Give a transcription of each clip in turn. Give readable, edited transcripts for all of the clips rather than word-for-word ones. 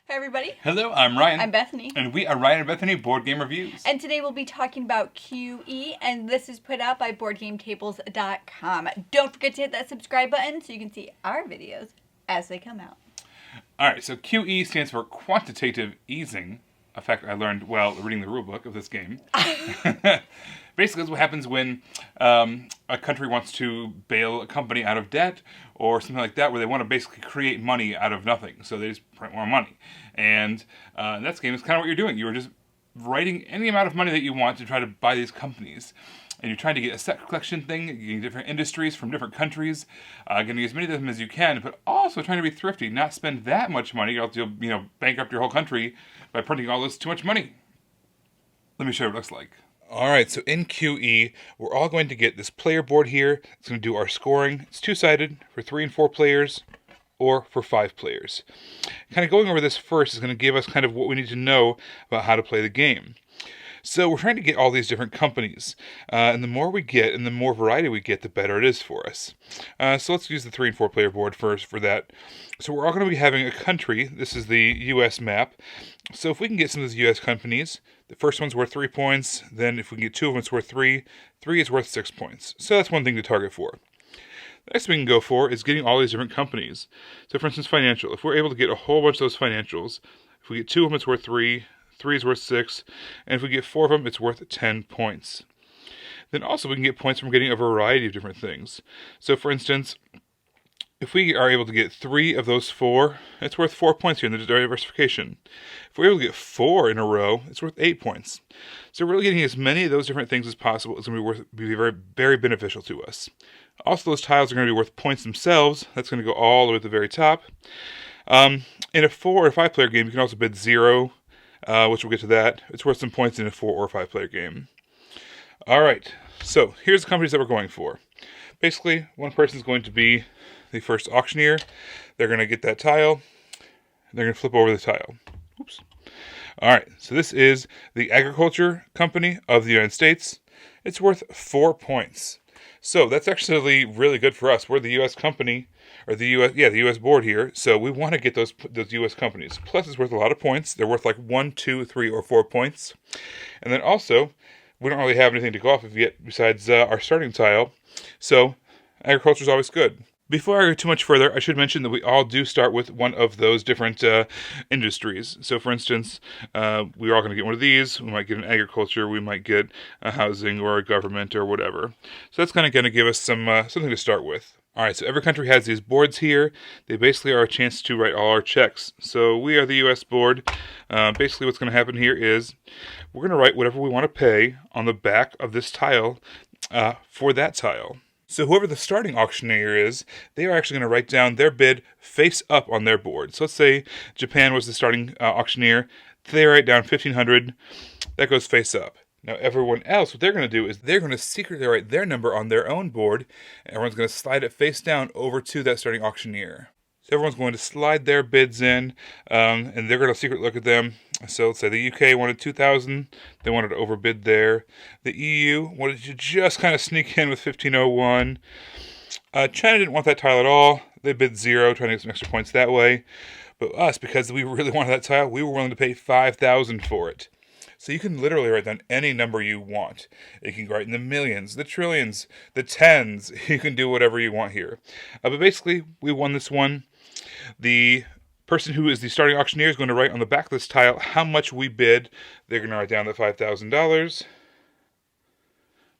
Hi everybody. Hello, I'm Ryan. I'm Bethany. And we are Ryan and Bethany Board Game Reviews. And today we'll be talking about QE, and this is put out by BoardGameTables.com. Don't forget to hit that subscribe button so you can see our videos as they come out. Alright, so QE stands for Quantitative Easing. A fact I learned while reading the rulebook of this game. Basically, that's what happens when a country wants to bail a company out of debt or something like that, where they want to basically create money out of nothing. So they just print more money. And in that game, it's kind of what you're doing. You're just writing any amount of money that you want to try to buy these companies. And you're trying to get a set collection thing, getting different industries from different countries, getting as many of them as you can, but also trying to be thrifty, not spend that much money, or else you'll bankrupt your whole country by printing all this too much money. Let me show you what it looks like. Alright, so in QE, we're all going to get this player board here. It's going to do our scoring. It's two-sided for 3 and 4 players, or for 5 players. Kind of going over this first is going to give us kind of what we need to know about how to play the game. So we're trying to get all these different companies, and the more we get and the more variety we get, the better it is for us. So let's use the 3 and 4 player board first for that. So we're all going to be having a country. This is the U.S. map. So if we can get some of these U.S. companies, the first one's worth 3 points. Then if we can get 2 of them, it's worth 3. 3 is worth 6 points. So that's one thing to target for. The next thing we can go for is getting all these different companies. So for instance, financial. If we're able to get a whole bunch of those financials, if we get 2 of them, it's worth 3. 3 is worth 6, and if we get 4 of them, it's worth 10 points. Then also we can get points from getting a variety of different things. So for instance, if we are able to get 3 of those 4, it's worth 4 points here in the diversification. If we're able to get 4 in a row, it's worth 8 points. So really getting as many of those different things as possible is going to be very, very beneficial to us. Also, those tiles are going to be worth points themselves. That's going to go all the way to the very top. In a 4 or 5 player game, you can also bid 0. Which we'll get to that. It's worth some points in a 4 or 5 player game. Alright, so here's the companies that we're going for. Basically, one person's going to be the first auctioneer. They're going to get that tile. They're going to flip over the tile. Oops. Alright, so this is the Agriculture Company of the United States. It's worth 4 points. So that's actually really good for us. We're the U.S. company, or the U.S. board here. So we want to get those U.S. companies. Plus, it's worth a lot of points. They're worth like 1, 2, 3, or 4 points. And then also, we don't really have anything to go off of yet besides our starting tile. So agriculture is always good. Before I go too much further, I should mention that we all do start with one of those different industries. So, for instance, we're all going to get one of these. We might get an agriculture. We might get a housing or a government or whatever. So that's kind of going to give us something to start with. All right, so every country has these boards here. They basically are a chance to write all our checks. So we are the U.S. board. Basically what's going to happen here is we're going to write whatever we want to pay on the back of this tile for that tile. So whoever the starting auctioneer is, they are actually going to write down their bid face up on their board. So let's say Japan was the starting auctioneer. They write down 1,500. That goes face up. Now everyone else, what they're going to do is they're going to secretly write their number on their own board. And everyone's going to slide it face down over to that starting auctioneer. So everyone's going to slide their bids in, and they're going to secretly look at them. So let's say the UK wanted 2,000. They wanted to overbid there. The EU wanted to just kind of sneak in with 1,501. China didn't want that tile at all. They bid 0, trying to get some extra points that way. But us, because we really wanted that tile, we were willing to pay 5,000 for it. So you can literally write down any number you want. You can write in the millions, the trillions, the tens. You can do whatever you want here. But basically, we won this one. The person who is the starting auctioneer is going to write on the back of this tile how much we bid. They're going to write down the $5,000.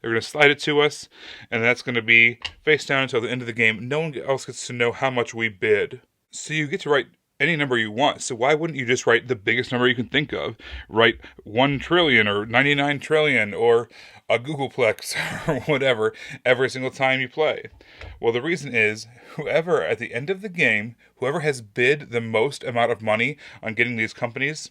They're going to slide it to us, and that's going to be face down until the end of the game. No one else gets to know how much we bid. So you get to write any number you want. So why wouldn't you just write the biggest number you can think of? Write 1 trillion or 99 trillion or a Googleplex or whatever every single time you play. Well, the reason is whoever at the end of the game, whoever has bid the most amount of money on getting these companies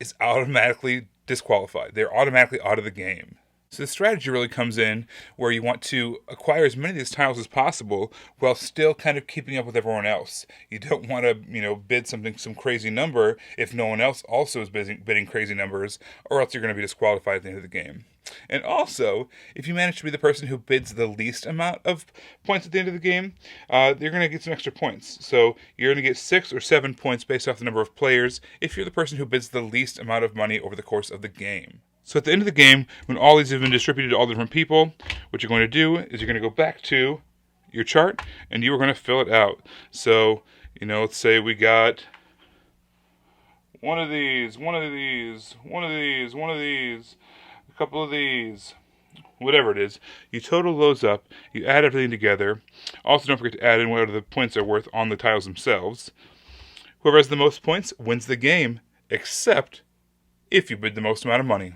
is automatically disqualified. They're automatically out of the game. So the strategy really comes in where you want to acquire as many of these tiles as possible while still kind of keeping up with everyone else. You don't want to, bid some crazy number if no one else also is bidding crazy numbers, or else you're going to be disqualified at the end of the game. And also, if you manage to be the person who bids the least amount of points at the end of the game, you're going to get some extra points. So you're going to get 6 or 7 points based off the number of players if you're the person who bids the least amount of money over the course of the game. So at the end of the game, when all these have been distributed to all different people, what you're going to do is you're going to go back to your chart and you are going to fill it out. So, let's say we got one of these, a couple of these, whatever it is. You total those up, you add everything together. Also, don't forget to add in whatever the points are worth on the tiles themselves. Whoever has the most points wins the game, except if you bid the most amount of money.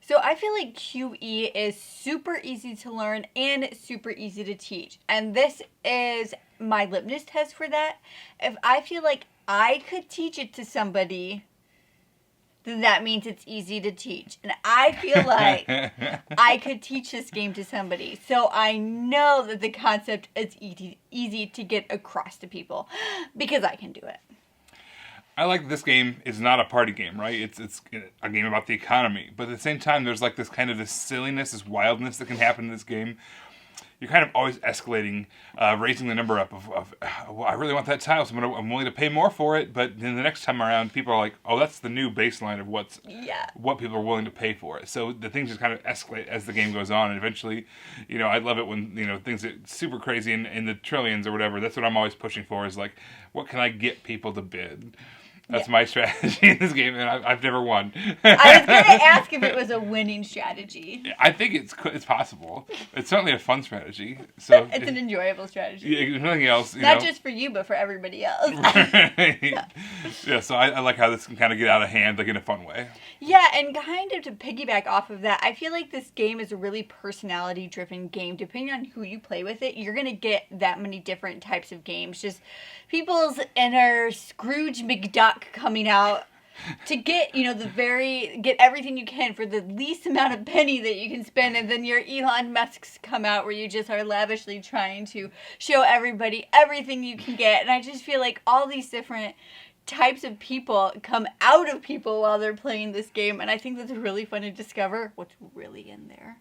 So I feel like QE is super easy to learn and super easy to teach. And this is my litmus test for that. If I feel like I could teach it to somebody, then that means it's easy to teach. And I feel like I could teach this game to somebody. So I know that the concept is easy to get across to people because I can do it. I like this game is not a party game, right? It's a game about the economy. But at the same time, there's like this kind of this silliness, this wildness that can happen in this game. You're kind of always escalating, raising the number up of well, I really want that tile, so I'm willing to pay more for it. But then the next time around, people are like, oh, that's the new baseline of what people are willing to pay for it. So the things just kind of escalate as the game goes on. And eventually, I love it when, things get super crazy in the trillions or whatever. That's what I'm always pushing for is like, what can I get people to bid? That's my strategy in this game, and I've never won. I was going to ask if it was a winning strategy. I think it's possible. It's certainly a fun strategy. So it's an enjoyable strategy. Yeah, if nothing else. Not just for you, but for everybody else. Yeah, so I like how this can kind of get out of hand, like in a fun way. Yeah, and kind of to piggyback off of that, I feel like this game is a really personality-driven game. Depending on who you play with it, you're going to get that many different types of games. Just people's inner Scrooge McDuck coming out to get, get everything you can for the least amount of penny that you can spend. And then your Elon Musks come out where you just are lavishly trying to show everybody everything you can get. And I just feel like all these different types of people come out of people while they're playing this game, and I think that's really fun to discover what's really in there.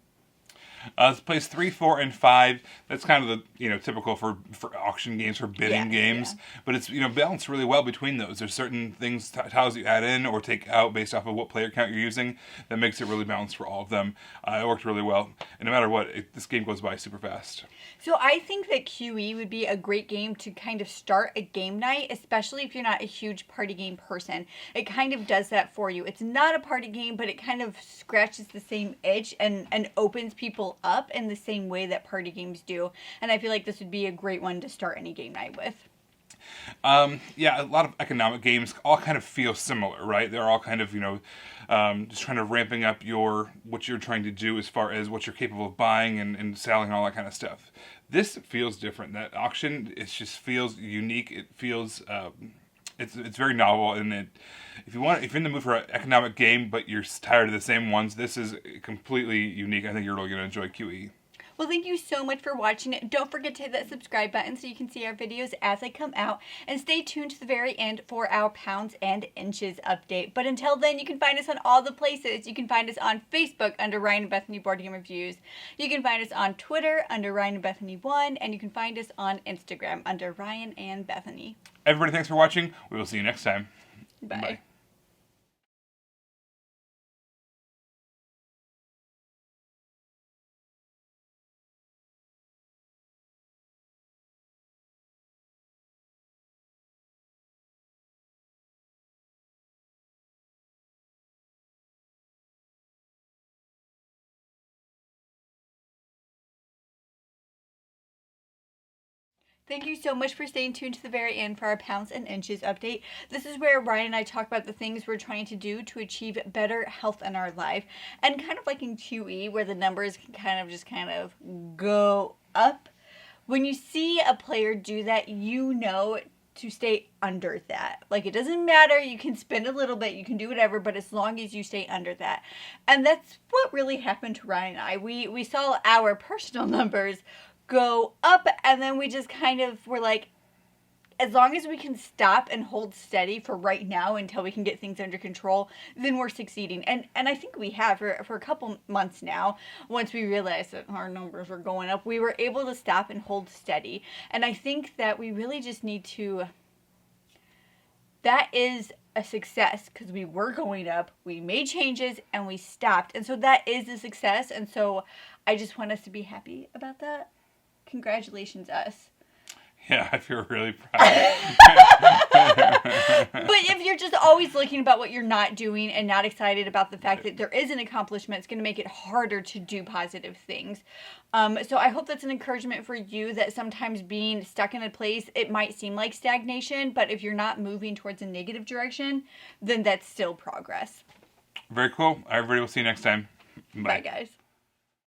This plays 3, 4, and 5. That's kind of the typical for auction games, for bidding games. Yeah. But it's balanced really well between those. There's certain things, tiles you add in or take out based off of what player count you're using that makes it really balanced for all of them. It worked really well, and no matter what, this game goes by super fast. So I think that QE would be a great game to kind of start a game night, especially if you're not a huge party game person. It kind of does that for you. It's not a party game, but it kind of scratches the same itch and opens people up in the same way that party games do. And I feel like this would be a great one to start any game night with. Yeah, a lot of economic games all kind of feel similar, right? They're all kind of, just trying to ramping up what you're trying to do as far as what you're capable of buying and selling and all that kind of stuff. This feels different. That auction, it just feels unique. It feels, it's very novel, and if you're in the mood for an economic game, but you're tired of the same ones, this is completely unique. I think you're really going to enjoy QE. Well, thank you so much for watching it. Don't forget to hit that subscribe button so you can see our videos as they come out. And stay tuned to the very end for our pounds and inches update. But until then, you can find us on all the places. You can find us on Facebook under Ryan and Bethany Board Game Reviews. You can find us on Twitter under Ryan and Bethany 1. And you can find us on Instagram under Ryan and Bethany. Everybody, thanks for watching. We will see you next time. Bye. Bye. Thank you so much for staying tuned to the very end for our pounds and inches update. This is where Ryan and I talk about the things we're trying to do to achieve better health in our life. And kind of like in QE, where the numbers can kind of go up. When you see a player do that, to stay under that. Like, it doesn't matter. You can spend a little bit. You can do whatever. But as long as you stay under that. And that's what really happened to Ryan and I. We saw our personal numbers go up. And then we just kind of were like, as long as we can stop and hold steady for right now until we can get things under control, then we're succeeding. And I think we have for a couple months now. Once we realized that our numbers were going up, we were able to stop and hold steady. And I think that we really just need to... That is a success because we were going up, we made changes, and we stopped. And so that is a success. And so I just want us to be happy about that. Congratulations, us. Yeah, I feel really proud. But if you're just always looking about what you're not doing and not excited about the fact that there is an accomplishment, it's going to make it harder to do positive things. So I hope that's an encouragement for you, that sometimes being stuck in a place, it might seem like stagnation, but if you're not moving towards a negative direction, then that's still progress. Very cool. Everybody, will see you next time. Bye guys.